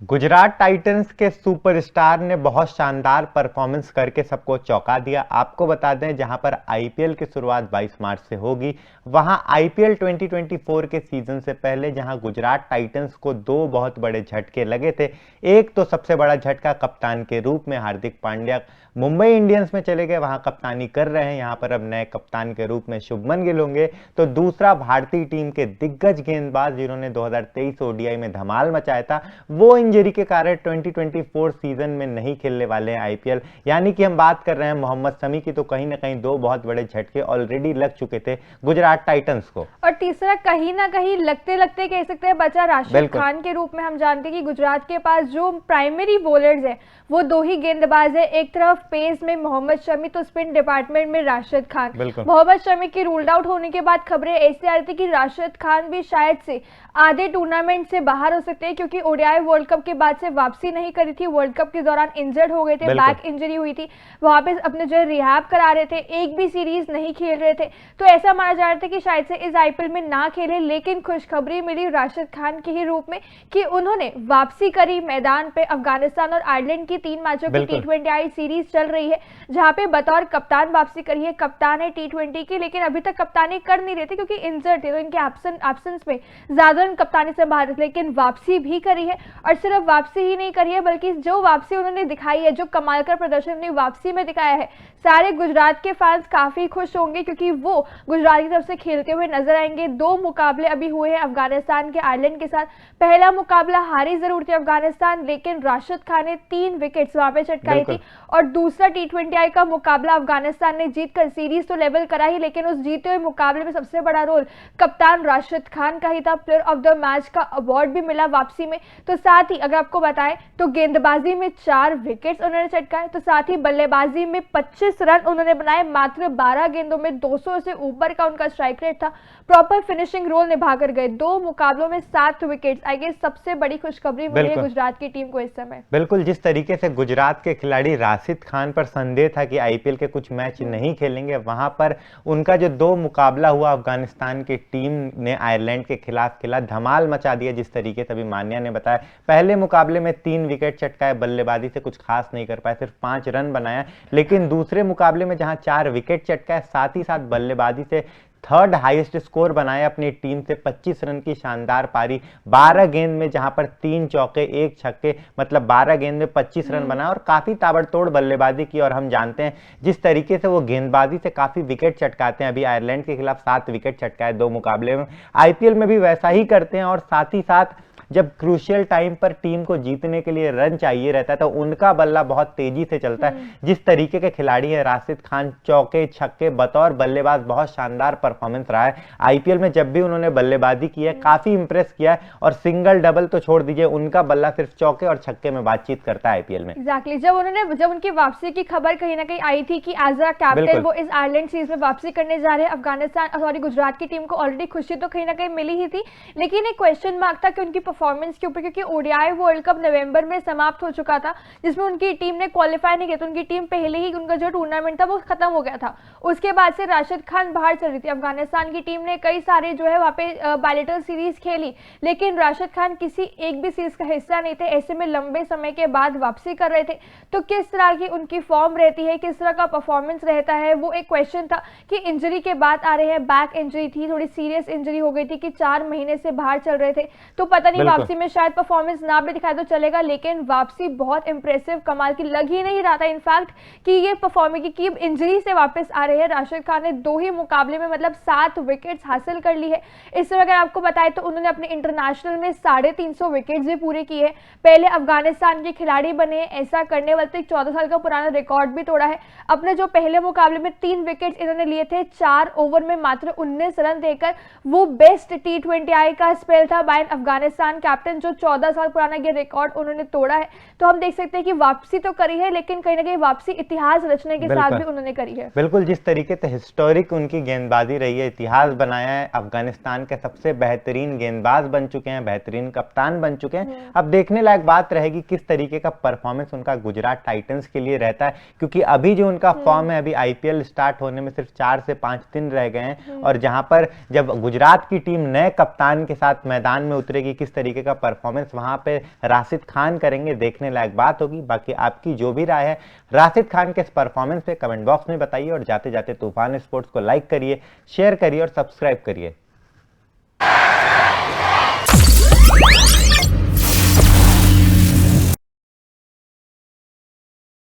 Gujarat Titans के superstar ने बहुत शानदार परफॉर्मेंस करके सबको चौंका दिया। आपको बता दें, जहां पर आईपीएल की शुरुआत 22 मार्च से होगी, वहां आईपीएल 2024 के सीजन से पहले जहां गुजरात टाइटंस को दो बहुत बड़े झटके लगे थे। एक तो सबसे बड़ा झटका कप्तान के रूप में हार्दिक पांड्या मुंबई इंडियंस में चले गए, वहां कप्तानी कर रहे हैं। यहां पर अब नए कप्तान के रूप में शुभमन गिल होंगे। तो दूसरा, भारतीय टीम के दिग्गज गेंदबाज जिन्होंने 2023 ओडीआई में धमाल मचाया था, वो इंजरी के कारण 2024 सीजन में नहीं खेलने वाले हैं आईपीएल। यानी कि हम बात कर रहे हैं मोहम्मद शमी की। तो कहीं ना कहीं दो बहुत बड़े झटके ऑलरेडी लग चुके थे गुजरात टाइटंस को। और तीसरा, कहीं ना कहीं लगते लगते कह सकते हैं बचा राशिद खान के रूप में। हम जानते हैं कि गुजरात के पास जो प्राइमरी बॉलर्स है वो दो ही गेंदबाज है। एक तरफ पेस में मोहम्मद शमी, तो स्पिन डिपार्टमेंट में राशिद खान। मोहम्मद शमी की रूल्ड आउट होने के बाद खबरें ऐसी आ रही थी कि राशिद खान भी शायद से आधे टूर्नामेंट से बाहर हो सकते हैं, क्योंकि ओडीआई वर्ल्ड कप के बाद से वापसी नहीं करी थी। वर्ल्ड कप के दौरान इंजर्ड हो गए थे, बैक इंजरी हुई थी, वहां पे अपने जो है रिहैब करा रहे थे, एक भी सीरीज नहीं खेल रहे थे। तो ऐसा माना जा रहा था कि शायद से इस आईपीएल में ना खेले। लेकिन खुशखबरी मिली राशिद खान के ही रूप में कि उन्होंने वापसी करी मैदान पे। अफगानिस्तान और आयरलैंड की 3 मैचों की T20I सीरीज चल रही है, जहां पे बतौर कप्तान वापसी करी है। कप्तान है T20 की, लेकिन अभी तक कप्तानी कर नहीं रहे थे क्योंकि इंजर्ड थे, तो इनके एब्सेंस में ज्यादा कप्तानी से बाहर। लेकिन वापसी भी करी है, और सिर्फ वापसी ही नहीं करी है बल्कि जो वापसी उन्होंने दिखाई है, जो कमाल का प्रदर्शन उन्होंने वापसी में दिखाया है, सारे गुजरात के फैंस काफी खुश होंगे, क्योंकि वो गुजरात की तरफ से खेलते हुए नजर आएंगे। 2 मुकाबले अभी हुए हैं अफगानिस्तान के आयरलैंड के साथ। पहला मुकाबला हारी जरूर थी अफगानिस्तान, लेकिन राशिद खान ने 3 विकेट्स वहां पे चटकाई थी। और दूसरा T20I का मुकाबला अफगानिस्तान ने जीतकर सीरीज तो लेवल करा ही, लेकिन उस जीते हुए मुकाबले में सबसे बड़ा रोल कप्तान राशिद खान का ही था। प्लेयर ऑफ द मैच का अवार्ड भी मिला वापसी में। तो साथ ही अगर आपको बताएं तो गेंदबाजी में 4 विकेट्स उन्होंने चटकाए, तो साथ ही बल्लेबाजी में 25 रन उन्होंने बनाए। मात्र 12 गेंदों में 200 से ऊपर का उनका स्ट्राइक रेट था। प्रॉपर फिनिशिंग रोल निभा कर गए। 2 मुकाबलों में 7 विकेट्स। आई गेस सबसे बड़ी खुशखबरी मिली है गुजरात की टीम को इस समय। बिल्कुल, जिस तरीके से गुजरात के खिलाड़ी राशिद खान पर संदेह था कि आईपीएल के कुछ मैच नहीं खेलेंगे, वहां पर उनका जो 2 मुकाबला हुआ अफगानिस्तान की टीम ने आयरलैंड के खिलाफ खेला, धमाल मचा दिया। जिस तरीके से अभी मान्या ने बताया, पहले मुकाबले में 3 विकेट चटकाए, बल्लेबाजी से कुछ खास नहीं कर पाए, सिर्फ 5 रन बनाया। लेकिन दूसरे मुकाबले में जहां 4 विकेट चटकाए, साथ ही साथ बल्लेबाजी से 3rd हाईएस्ट स्कोर बनाया अपनी टीम से, 25 रन की शानदार पारी। 12 गेंद में जहां पर 3 चौके 1 छक्के, मतलब 12 गेंद में 25 रन बनाया और काफी ताबड़तोड़ बल्लेबाजी की। और हम जानते हैं जिस तरीके से वो गेंदबाजी से काफी विकेट चटकाते हैं, अभी आयरलैंड के खिलाफ 7 विकेट चटकाए 2 मुकाबले में, आईपीएल में भी वैसा ही करते हैं। और साथ ही साथ जब क्रूशियल टाइम पर टीम को जीतने के लिए रन चाहिए रहता है, तो उनका बल्ला बहुत तेजी से चलता है। जिस तरीके के खिलाड़ी है राशिद खान, चौके छक्के, बतौर बल्लेबाज बहुत शानदार परफॉर्मेंस रहा है आईपीएल में। जब भी उन्होंने बल्लेबाजी की है, काफी इंप्रेस किया है। और सिंगल डबल तो छोड़ दीजिए, उनका बल्ला सिर्फ चौके और छक्के में बातचीत करता है आईपीएल में। एग्जैक्टली जब उनकी वापसी की खबर कहीं ना कहीं आई थी कि एज अ कैप्टन वो इस आयरलैंड सीरीज में वापसी करने जा रहे हैं, अफगानिस्तान गुजरात की टीम को ऑलरेडी खुशी तो कहीं ना कहीं मिली ही थी, लेकिन एक क्वेश्चन मार्क था कि उनकी परफॉर्मेंस के ऊपर, क्योंकि ओडीआई वर्ल्ड कप नवंबर में समाप्त हो चुका था, जिसमें उनकी टीम ने क्वालिफाई नहीं किया। तो उनकी टीम पहले ही, उनका जो टूर्नामेंट था वो खत्म हो गया था। उसके बाद से राशिद खान बाहर चल रही थी। अफगानिस्तान की टीम ने कई सारे जो है वहां पे बायलेटरल सीरीज खेली, लेकिन राशिद खान किसी एक भी सीरीज का हिस्सा नहीं थे। ऐसे में लंबे समय के बाद वापसी कर रहे थे, तो किस तरह की उनकी फॉर्म रहती है, किस तरह का परफॉर्मेंस रहता है, वो एक क्वेश्चन था। कि इंजरी के बाद आ रहे हैं, बैक इंजरी थी, थोड़ी सीरियस इंजरी हो गई थी कि 4 महीने से बाहर चल रहे थे, तो पता नहीं वापसी में शायद परफॉर्मेंस ना भी दिखाए तो चलेगा, लेकिन वापसी बहुत इंप्रेसिव, कमाल की लग ही नहीं रहा था इनफैक्ट कि ये परफॉर्मेंस की इंजरी से वापस आ रहे हैं। राशिद खान ने 2 ही मुकाबले में मतलब 7 विकेट्स हासिल कर ली है। इस तरह अगर आपको बताएं तो उन्होंने अपने इंटरनेशनल में 350 विकेट्स भी पूरे किए हैं। पहले अफगानिस्तान के खिलाड़ी बने ऐसा करने वाले, तो एक 14 साल का पुराना रिकॉर्ड भी तोड़ा है। अपने जो पहले मुकाबले में 3 विकेट्स इन्होंने लिए थे 4 ओवर में मात्र 19 रन देकर, वो बेस्ट T20I का स्पेल था बाय अफगानिस्तान कैप्टन, जो 14 साल पुराना ये रिकॉर्ड उन्होंने तोड़ा है। तो हम देख सकते हैं कि वापसी तो करी है, लेकिन कहीं ना कहीं वापसी इतिहास रचने के साथ भी उन्होंने करी है। बिल्कुल, जिस तरीके से हिस्टोरिक उनकी गेंदबाजी रही है, इतिहास बनाया है, अफगानिस्तान के सबसे बेहतरीन गेंदबाज बन चुके हैं, बेहतरीन कप्तान बन चुके हैं। अब देखने लायक बात रहेगी किस तरीके का परफॉर्मेंस उनका गुजरात टाइटंस के लिए रहता है, क्योंकि अभी जो उनका फॉर्म है, अभी आईपीएल स्टार्ट होने में सिर्फ 4 से 5 दिन रह गए हैं। और जहां पर जब गुजरात की टीम नए कप्तान के साथ मैदान में उतरेगी, किस तरीके का परफॉर्मेंस वहां पे राशिद खान करेंगे, देखने लायक बात होगी। बाकी आपकी जो भी राय है राशिद खान के इस परफॉर्मेंस पे कमेंट बॉक्स में बताइए, और जाते जाते तूफान स्पोर्ट्स को लाइक करिए, शेयर करिए और सब्सक्राइब करिए।